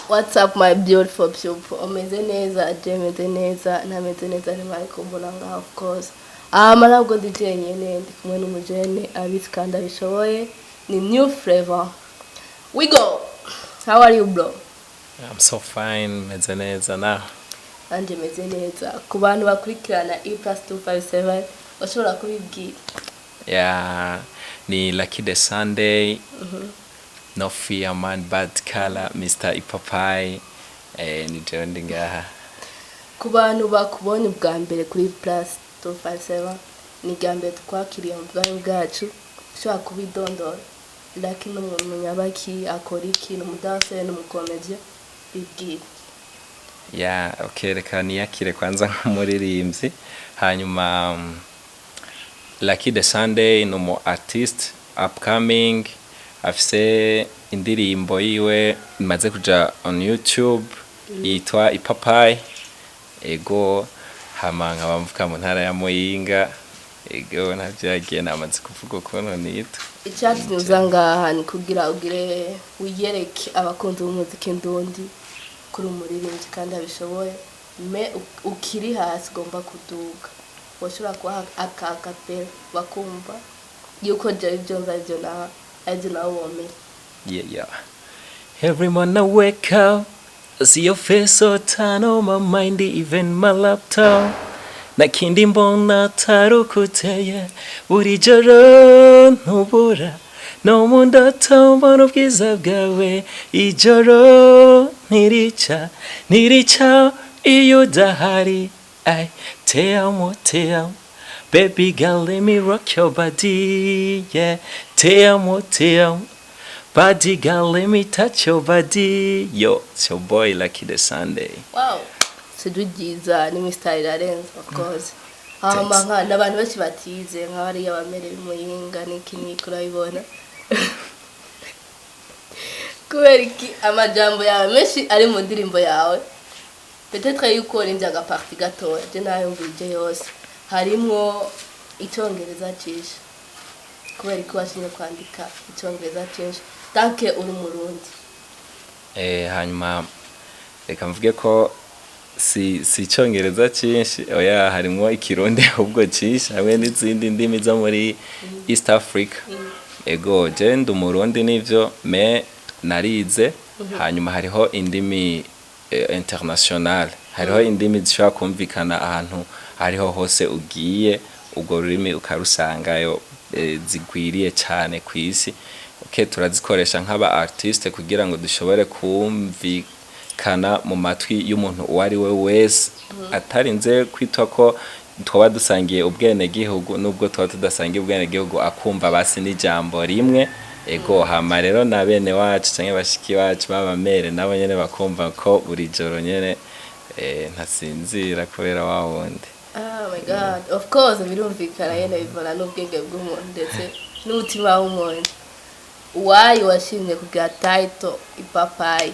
What's up, my beautiful people? Ameze neza, ameze neza, nameze neza ni Mariko Mbonanga, of course. Ntabwo ndi jenyine, ndi kumwe n'umujene abitse kandi abishoboye. Ni new Flavour. We go. How are you, bro? I'm so fine, meze neza na. Anje meze neza. Ku bantu bakurikirana E+257, bashobora kubibwira. Yeah, ni Lucky the Sunday. No fear man, bad color, Mr. Ipapai. Ni jendi ngaha. Ku bantu bakubonye bwa mbere kuri E+257, ni gambe twakiriye mu bwanyu bwacu. Ushobora kubidondora. Lucky n'umuntu nyabaki akora ikintu umudanseri n'umukomediya bibwira. Yeah, okay, reka niyakire kwanza nk'umuririmvyi. Hanyuma Lucky the Sunday ni umu artist upcoming. Afise indirimbo yiwe imaze kuja on YouTube yitwa Ipapai. Ego hama nkaba mvuka mu ntara ya Muyinga. Ego navyagiye namaze kuvuga ukuntu nitwa. Icyatsi nuzangaha ni kugira ugire wiyereke abakunzi b'umuziki ndundi kuri umuririmvyi kandi abishoboye. Me ukiri hasi gomba kuduga. Washobora kuha akakapera bakumva yuko je ibyo nzavyo na aje nawo wome. Yeah. Every morning I wake up, I see your face so turn on my mind, even my laptop. Nakindi mbona tarukuteye, buri joro ntubura. No mu ndoto mbona ubwiza bwawe, ijoro ntirica iyo udahari. Ay, te amo, baby girl, let me rock your body, yeah. Te amo, body girl, let me touch your body. Yo, it's your boy Lucky the Sunday. Wow. Judycaellegi ni Mr. Lorenzo, of course. Nka n'abantu bose batize nk'abari y'abamere Muyinga n'ikini kurabibona. Kubera iki amajambo yawe menshi ari mu ndirimbo yawe. Peut-être yuko n'injaga parti gato je nayo ngije yose. Harimo icyongereza cyinshi. Kubera ko washinye kwandika icyongereza cyinshi. Tanke uri Murundi. Hanyuma reka mvuge ko si icyongereza cyinshi, oya harimo ikirundi ahubwo cyinshi hamwe n'izindi ndimi zo muri East Africa. Ego je ndi Umurundi nivyo me narize. Hanyuma hariho indimi international, hariho indimi zishobora kumvikana ahantu hariho hose ugiye, ubwo rurimi ukarusangayo zigwiriye cyane ku isi. Okay, turazikoresha nk'aba artiste kugira ngo dushobore kumvikana mu matwi y'umuntu uwari we wese, atarinze kwitwa ko twaba dusangiye ubwene gihugu, nubwo twaba tudasangiye ubwene gihugu akumva basi n'ijambo rimwe. Ego hama rero na bene wacu canke bashiki wacu babamere nabo nyene bakumva ko buri joro nyene ntasinzira kubera wawundi. Oh my god, of course birumvikana yene bivana n'ubwenge bw'umuntu ndetse n'umutima w'umuntu. Why washimye kugira title Ipapai?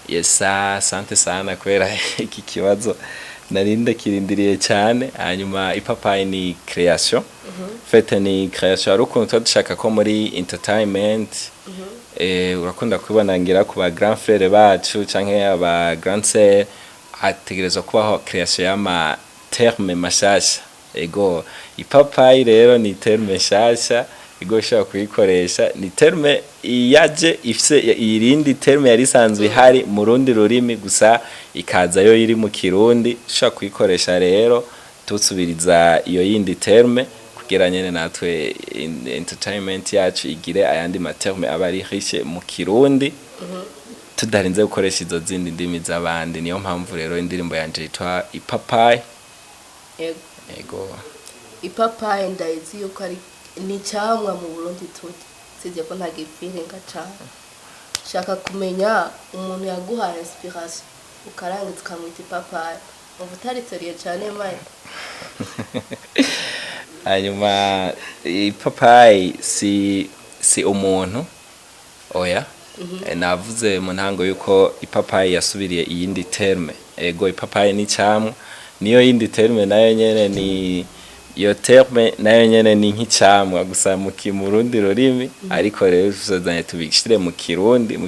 Yes, asante sana kubera iki kibazo narinde kirindiriye cyane. Hanyuma Ipapai ni création. Fete ni création arukuntu dushaka ko muri entertainment urakunda kubona ngira ku ba grand frère bacu canke aba grand sœur ategerezwa kubaho création y'ama terme mashasha. Ego Ipapai rero ni terme mashasha ego shaka kuyikoresha, ni terme yaje ifise irindi terme yari sanzwe hari mu rundi rurimi gusa ikaza yo iri mu kirundi. Shaka kuyikoresha rero tusubiriza iyo yindi terme kugira nyene natwe entertainment yacu igire ayandi materme abari riche mu kirundi tudarinze gukoresha izo zindi ndimi z'abandi. Niyo mpamvu rero indirimbo yanje yitwa Ipapai. Ego Ipapai ndayizi yuko ari ni cyamwa mu Burundi tuti sije ko ntagifiranga cyane. Shaka kumenya umuntu yaguhaye inspiration ukaranga tukamwita Ipapai. Ubutaritoriye cyane mai. Hanyuma Ipapai si umuntu oya. Navuze mu ntango yuko Ipapai yasubiriye iyindi terme. Ego Ipapai ni cyamwa, niyo yindi terme nayo nyene iyo terme nayo nyene ni nk'icamwa gusa mu kirundi rurimi ariko rero tuzazanye tubishire mu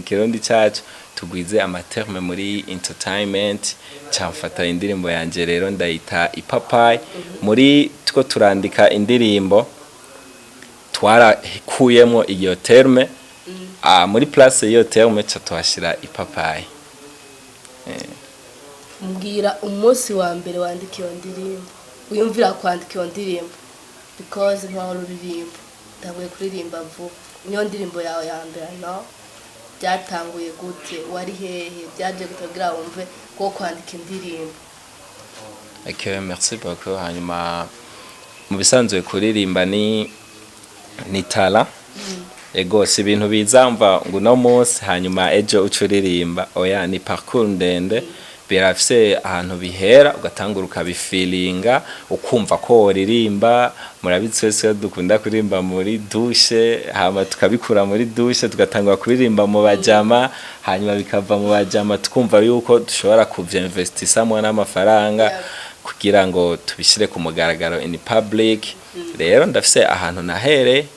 kirundi cacu tugwize amaterme muri entertainment camfata indirimbo yanje rero ndayita ipapayi muri two turandika indirimbo twarakuyemo iyo terme muri place iyo terme ca tuhashira ipapayi. Mbwira umunsi wa mbere wandika iyo ndirimbo wiyumvira kwandika iyo ndirimbo because ntaho ruririmbo ndavuye kuririmba vuba niyo ndirimbo yawe ya mbere no byatanguye gute wari hehe byaje gutagira wumve ko kwandika indirimbo. Okay, merci beaucoup. Hanyuma mu bisanzwe kuririmba ni tala ego si ibintu bizamva ngo no munsi hanyuma ejo ucuririmba oya ni parcours ndende birafise ahantu bihera ugatangura ukabifilinga ukumva ko woririmba murabitswese dukunda kuririmba muri douche hama tukabikura muri douche tugatangura kuririmba mu bajama hanyuma bikava mu bajama tukumva yuko dushobora kuvyinvestisamo n'amafaranga kugira ngo tubishire ku mugaragaro in public. Rero ndafise ahantu nahere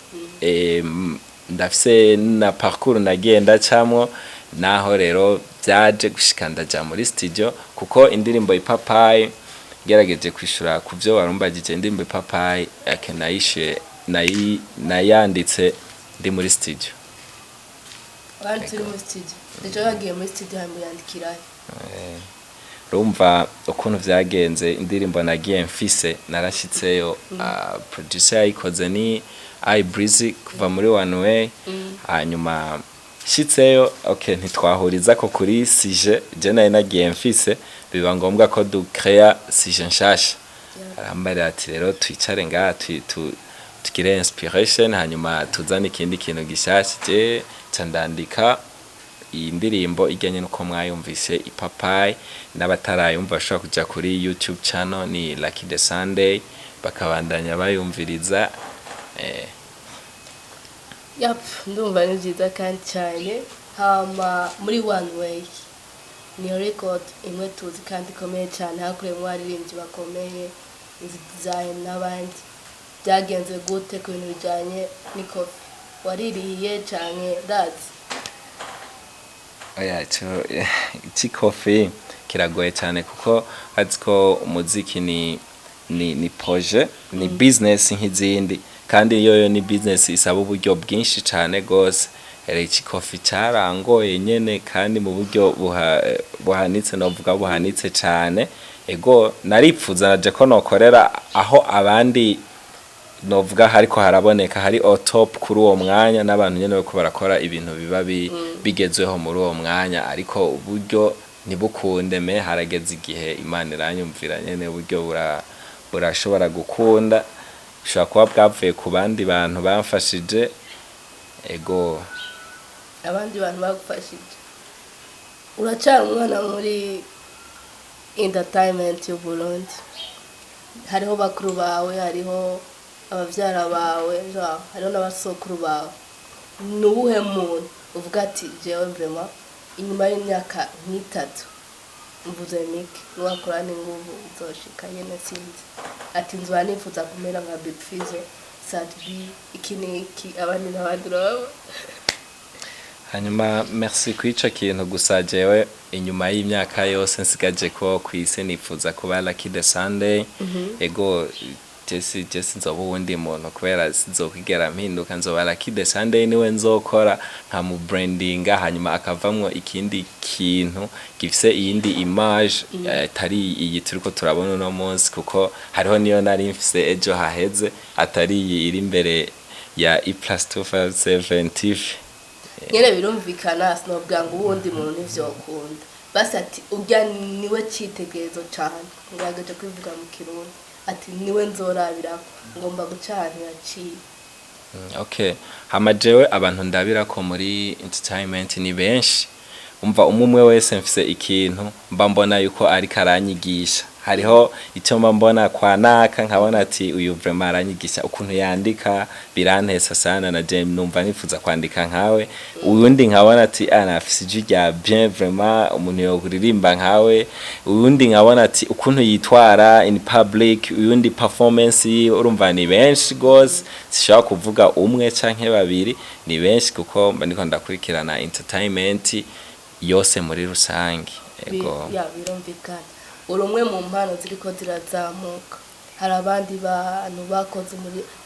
ndafise na parcours nagenda camwo naho rero byaje gushika ndaja muri studio kuko indirimbo ipapayi gerageje kwishura kuvyo warumbagije indirimbo ipapayi akenayishe nayanditse ndi muri studio. Wanditse muri studio ejo yagiye muri studio hamwe yandikira rumva ukuntu vyagenze indirimbo nagiye mfise narashitseyo producer yayikoze ni Breezy kuva muri One Way hanyuma shitseyo okay ntitwahuriza ko kuri sije je nagiye mfise biba ngombwa ko du créa sije nshasha arambara ati rero twicare ngaha tugire inspiration hanyuma tuzana ikindi kintu gishasha je candandika iyi ndirimbo ijyanye nuko mwayumvise ipapayi n'abatarayumva bashobora kuja kuri YouTube channel ni Lucky the Sunday bakabandanya bayumviriza ndumva ni byiza kandi cyane hama muri One Way ni record imwe tuzi kandi ikomeye cyane hakuremwo abaririmbyi bakomeye design n'abandi byagenze gute ku bintu bijanye n'ikofi waririye canke dazi oya ikofi kiragoye cyane kuko aziko umuziki ni projet ni business nk'izindi kandi yoyo ni business isaba uburyo bwinshi cyane gose rero ikofi cyarangoye nyene kandi mu buryo buhanitse novuga buhanitse cyane ego naripfuza naje ko nokorera aho abandi novuga hariko haraboneka hari au top kuri uwo mwanya n'abantu nyene bako barakora ibintu biba bigezweho muri uwo mwanya ariko uburyo nibukunde me harageze igihe Imana iranyumvira nyene uburyo burashobora gukunda ushobora kuba bwavuye ku bandi bantu bamfashije ego abandi bantu bagufashije uracara umwana muri entertainment y'u Burundi hariho bakuru bawe hariho abavyara bawe hariho n'abasokuru bawe nubuhe muntu uvuga ati jewe vraiment inyuma y'imyaka nk'itatu mvuze niki nwakora n'inguvu uzoshika nyene sinzi ati nzwa nifuza kumera nka Big Fizzo Sadbi iki abandi n'abandi rabo. Hanyuma merci kwica kintu gusa jewe inyuma y'imyaka yose nsigaje ko kwise nifuza kuba Lucky the Sunday ego Jesse nzoba wundi muntu kubera sinzokigera mpinduka nzoba Lucky the Sunday niwe nzokora nka mu brandinga hanyuma akavamwo ikindi kintu gifise iyindi image atari iyi turiko turabona no munsi kuko hariho niyo nari mfise ejo haheze atari iyi iri imbere ya +257 TV nyene birumvikana sinobwa ngo ubundi muntu nivyokunda basi ati urya niwe citegerezo cyane ngagaje kwivuga mu kirundi ati niwe nzorabira ngomba gucanira ci. Okay hamajewe abantu ndabira ko muri entertainment ni benshi umva umwe wese mfise ikintu mba mbona yuko ari karanyigisha hariho icyo mbona kwa naka nkabona ati uyu vraiment aranyigisha ukuntu yandika birantesa sana na je numva nifuza kwandika nkawe uyundi nkabona ati anafise ijwi rya bien vraiment umuntu yo kuririmba nkawe uyundi nkabona ati ukuntu yitwara in public uyundi performance urumva ni benshi gose sishaka kuvuga umwe canke babiri ni benshi kuko mba ndiko ndakurikirana entertainment yose muri rusange ego ya birumvikana urumwe mu mpano ziriko zirazamuka hari abandi bantu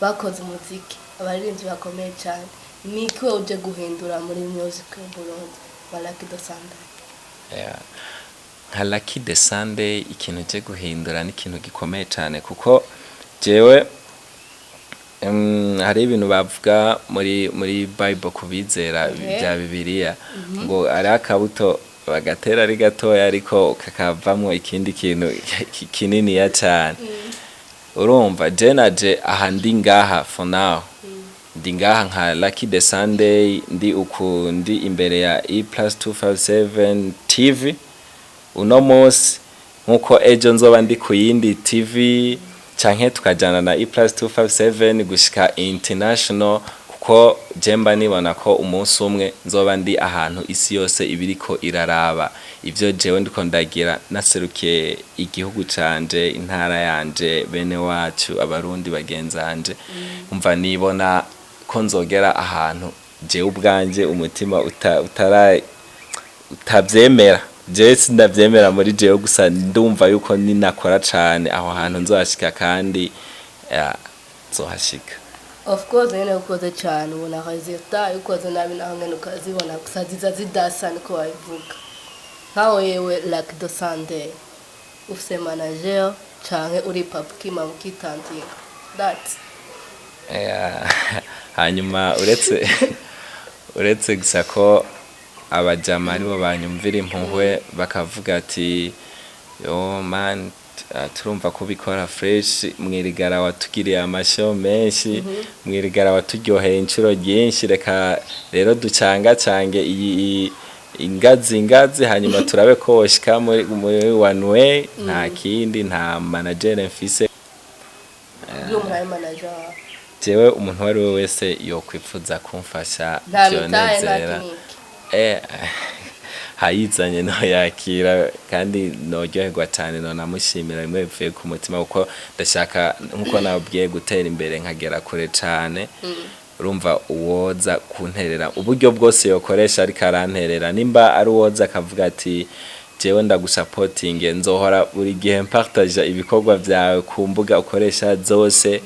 bakoze umuziki abaririmbyi bakomeye cyane niki uje guhindura muri music Burundi Lucky de Sunday nka Lucky de Sunday ikintu je guhindura ni ikintu gikomeye cyane kuko jewe hari ibintu bavuga muri Bible kubizera bya Bibiliya ngo ari akabuto bagatera ari gatoya ariko kakavamwo ikindi kintu kinini ya cyane urumva je aha ndi ngaha for now ndi ngaha nka Lucky de Sunday ndi ukundi imbere ya E+257 TV uno munsi nkuko ejo nzoba ndi ku yindi TV canke tukajana na E+257 gushika international kuko jemba nibona ko umunsi umwe nzoba ndi ahantu isi yose ibiriko iraraba ivyo jewe ndiko ndagira naserukiye igihugu canje intara yanje bene wacu abarundi bagenzanje umva nibona ko nzogera ahantu jewe ubwanje umutima utavyemera jewe sindavyemera muri jewe gusa ndumva yuko ninakora cane aho hantu nzohashika kandi nzohashika. Of course nyene ukoze cyane ubona resultat ukoze nabi naho ngene ukazibona gusa zidasa niko wabivuga nkaho yewe Lucky de Sunday ufise manager canke uri papukima mukitangira that hanyuma uretse gusa ko abajama aribo banyumvira impuhwe bakavuga ati yo man turumva ko bikora fresh mwirigara watugiriye amasho menshi mwirigara waturyoheye inshuro nyinshi reka rero ducanga cange iyi ingazi hanyuma turabe ko woshika muri one way nta kindi nta manager mfise jewe umuntu wari we wese yokwifuza kumfasha byonezera hayizanye no yakira kandi noryoherwa cyane no namushimira rimwe bivuye ku mutima kuko ndashaka nkuko nabwiye gutera imbere nkagera kure cyane urumva uwoza kunterera uburyo bwose yokoresha ariko aranterera nimba ari uwoza akavuga ati jewe ndagusupporting nzohora buri gihe partage ibikorwa byawe ku mbuga ukoresha zose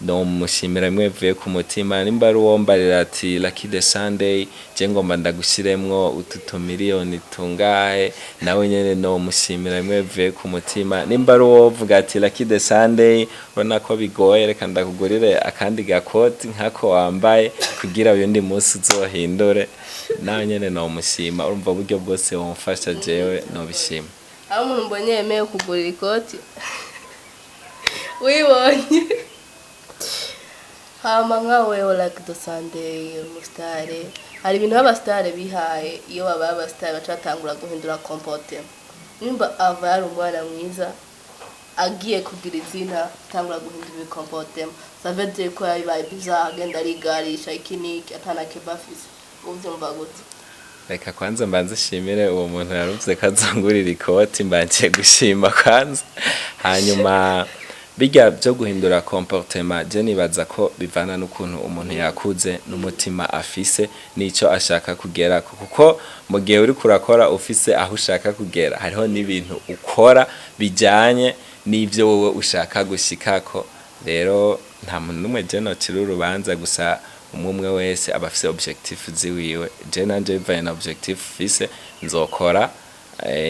no mushimira mwevuye ku mutima nimba ari uwombarira ati Lucky de Sunday je ngomba ndagushiremwo ututo miliyoni tungahe nawe nyene no mushimira mwevuye ku mutima nimba ari uwovuga ati Lucky de Sunday ubona ko bigoye reka ndakugurire akandi gakoti nkako wambaye kugira uyundi munsi uzohindure nawe nyene no mushima urumva buryo bwose womfasha jewe no bishima aho umuntu mbonye yemeye kugurira ikoti wibonye hama nkawe Lucky de Sunday umustare hari ibintu abastare bihaye iyo baba abastare bacatangura guhindura comportement nimba ava yari umwana mwiza agiye kugira izina tangura guhindura comportement ça veut dire ko yabaye bizarre agenda rigarisha ikiniki atana kebafise uvyumva gute reka kwanza mbanze shimire uwo muntu yaruvuze kazangurira ikoti mbanje gushima kwanza hanyuma bijya byo guhindura comportement je nibaza ko bivana n'ukuntu umuntu yakuze n'umutima afise nico ashaka kugera kuko mu gihe uri kurakora ufise aho ushaka kugera hariho n'ibintu ukora bijanye n'ivyo wowe ushaka gushikako rero nta muntu numwe je no ciri urubanza gusa umwe wese abafise objectif ziwiwe je nanje bivanye na objectif fise nzokora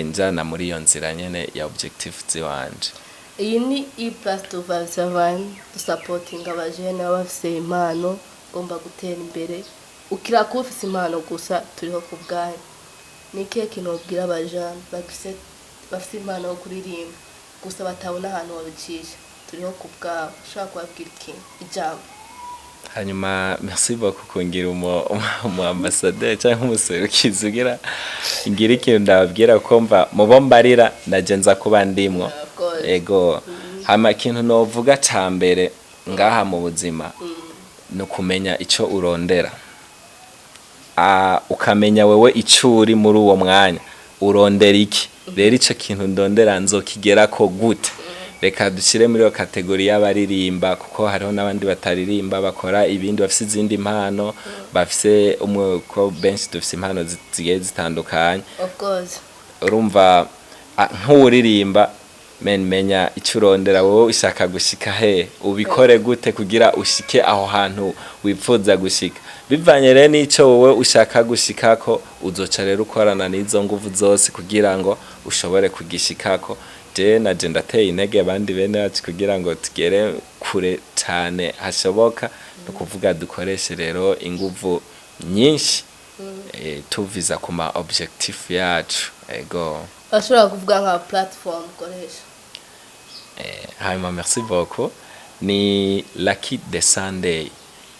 njana muri iyo nzira nyene ya objectif ziwanje. Iyi ni E+257 supporting abajene bafise impano gomba gutera imbere ukira ko ufise impano gusa turiho kubgaye nike kinobwira abajane bafise impano yo kuririmba gusa batabona ahantu babicisha turiho kubgawe ushaka kubabwira ikintu ijambo hanyuma merci beaucoup kungira umu ambassadeur cyangwa umuserukizi ugira ingira ikintu ndababwira ko mva mubo mbarira naje nza kuba ndimwo course. ego hama ikintu novuga ca mbere ngaha mu buzima no kumenya ico urondera ukamenya wewe ico uri muri uwo mwanya urondera iki rero ico kintu ndondera nzokigerako gute reka dushire muri yo kategori y'abaririmba kuko hariho n'abandi bataririmba bakora ibindi bafise izindi mpano bafise umwe ko benshi dufise impano zigiye zitandukanye Of course. urumva nk'uririmba menya icyo urondera wowe ushaka gushika he ubikore gute kugira ushike aho hantu wifuza gushika bivanye rero n'icyo wowe ushaka gushikako uzoca rero ukorana n'izo nguvu zose kugira ngo ushobore kugishikako je naje ndateye intege abandi bene bacu kugira ngo tugere kure cyane hashoboka no kuvuga dukoreshe rero inguvu nyinshi tuviza ku ma objectif yacu ego Ashobora kuvuga nka platform ukoresha. Hanyuma merci beaucoup ni Lucky the Sunday.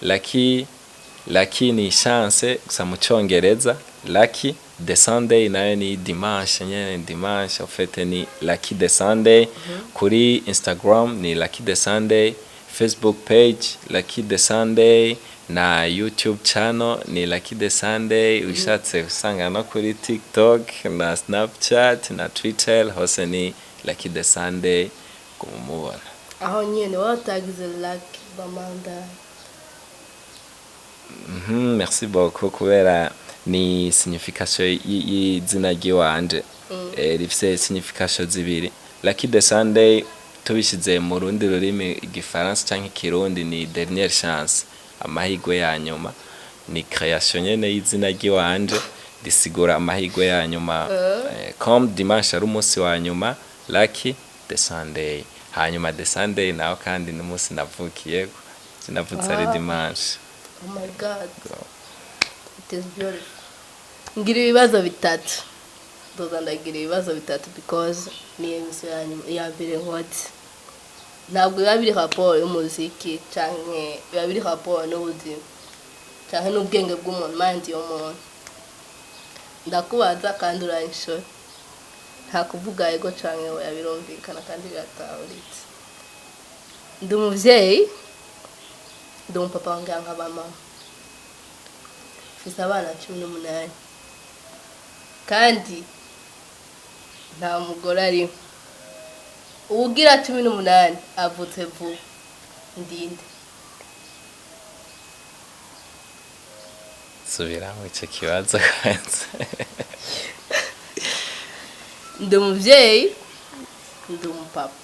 Lucky ni chance gusa mu cyongereza Lucky the Sunday nayo ni dimanche nyene dimanche en fait ni Lucky the Sunday kuri Instagram ni Lucky the Sunday, Facebook page Lucky the Sunday na YouTube channel ni Lucky the Sunday ushatse usanga no kuri TikTok na Snapchat na Twitter hose ni Lucky the Sunday kumubona Aho nyene watagize Lucky bamanda. Merci beaucoup kubera ni signification y'izina ry'iwanje rifise signification zibiri Lucky the Sunday tubishize mu rundi rurimi igifaransa canke kirundi ni dernière chance amahigwe ya nyuma ni création nyene y'izina ry'iwanje risigura amahigwe ya nyuma comme dimanche ari umunsi wa nyuma Lucky the Sunday hanyuma the Sunday naho kandi n'umunsi navukiyeko sinavutse ari dimanche. Oh my God. It is beautiful. Ngira ibibazo bitatu. Doza ndagira ibibazo bitatu because ni emission ya mbere nkoti. Ntabwo biba biri rapport y'umuziki canke biba biri rapport n'ubuzima. Canke n'ubwenge bw'umuntu mind y'umuntu. Ndakubaza kandi uranyishura. Nta kuvuga ego canke oya birumvikana kandi biratahuritse. Ndi umuvyeyi ndi umupapa wange nkaba mama mfise abana 18 kandi nta mugore ari ugira 18 avutse vuba ndinde subiramo icyo kibazo kwanza ndi umuvyeyi ndi umupapa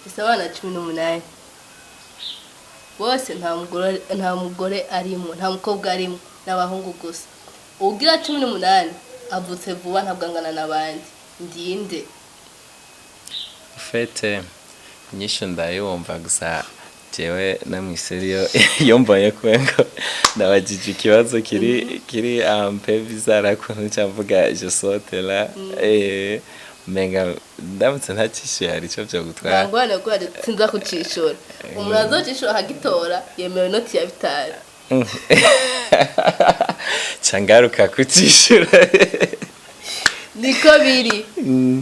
mfise abana 18 bose nta mugore arimo nta mukobwa arimo n'abahungu gusa ugira 18 avutse vuba ntabwo angana nabandi ndinde fete nyisho ndayumva gusa jewe namwiseriyo yombaye kwengo nabajije ikibazo kiri ampe bizara kuntu cyavuga je saute là menga ndamutse ntacishuye hari cyo byo gutwara ngwane ko sinza kucishura umuntu azocishura hagitora yemewe noti ya bitari cangaruka kucishura niko biri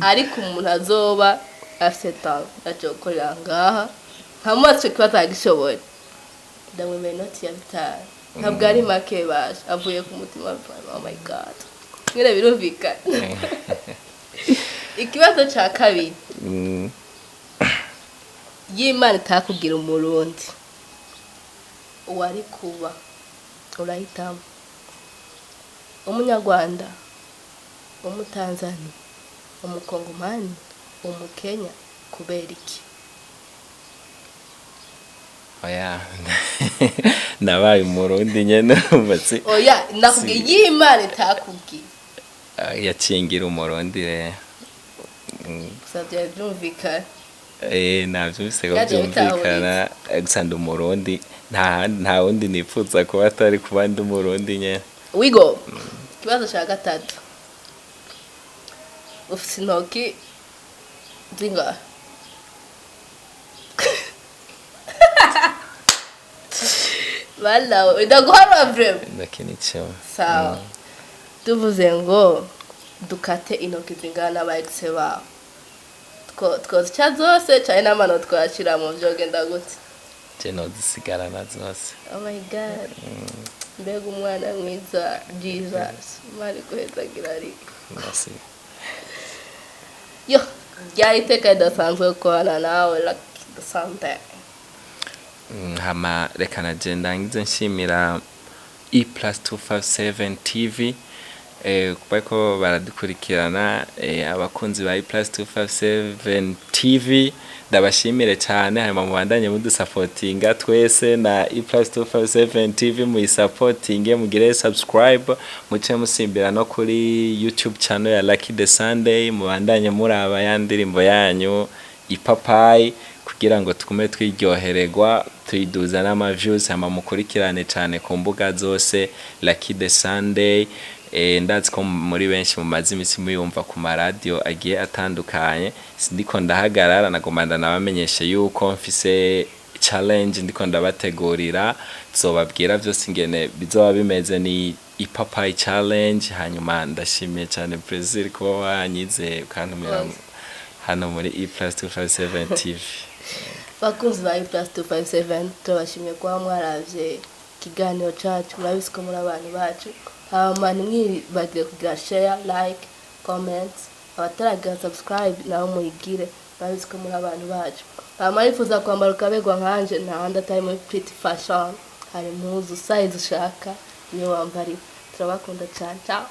ariko umuntu azoba afite aje gukorera ngaha ntamubatse kwata gishoboye ndamwe noti ya bitari ntabwo ari make baje avuye ku mutima oh my God mwere birumvikana ikibazo cha kabiri y'Imana itakugira umurundi wari kuba urahitamo umunyarwanda umutanzania umukongomani umukenya kubera iki oya nabaye umurundi nyene umbatsi oya nakubwiye y'Imana itakugira yacingira umurundi re Savye byumvikana navyumvise ko byumvikana gusanda umurundi nta wundi nipfuza kuba atari kuba ndi umurundi nyene wigo kibazo cha gatatu ufite intoki zinga wala ndaguhara vrem ndakinicho sawa tuvuze ngo dukate intoki zingana n'abayise bawe twozica zose cyane n'amano twashira mu byogenda gute je nozisigarana zose. oh my god mbega umwana mwiza Jesus mari guhezagira ari Merci. yo ryari iteka ridasanzwe kubana nawe like sante Hama reka naje ndangize nshimira E+257 TV kuko baradukurikirana abakunzi ba E+257 TV ndabashimire cyane hanyuma mubandanye mudusupportinga twese na E+257 TV muyisupportinge mugire subscribe muce musimbira no kuri YouTube channel ya Lucky the Sunday mubandanye muraba yandirimbo yanyu ipapayi kugira ngo tukume twiryohererwa tuyiduza n'ama views hama mukurikirane cyane ku mbuga zose Lucky the Sunday ndazi ko muri benshi mu mazimisi muyumva ku maradio agiye atandukanye ndiko ndahagarara nagomanda nabamenyeshe yuko mfise challenge ndiko ndabategurira zobabwira byose ingene bizoba bimeze ni ipapayi challenge hanyuma ndashimiye cyane Plaisir kuba wanyize ukantumira hano muri E+257 TV. bakunzi ba E+257 turabashimiye kuba mwaravye kiganiro cyacu murabise ko muri abantu bacu mani mwibagire kugira share like comment abataragira subscribe naho muyigire murabise ko muri abantu bacu amarifuza kwambara ukabegwa nkanje nta handi atari muri pretty fashion hari impuzu size ushaka niyo wambari turabakunda cyane ciao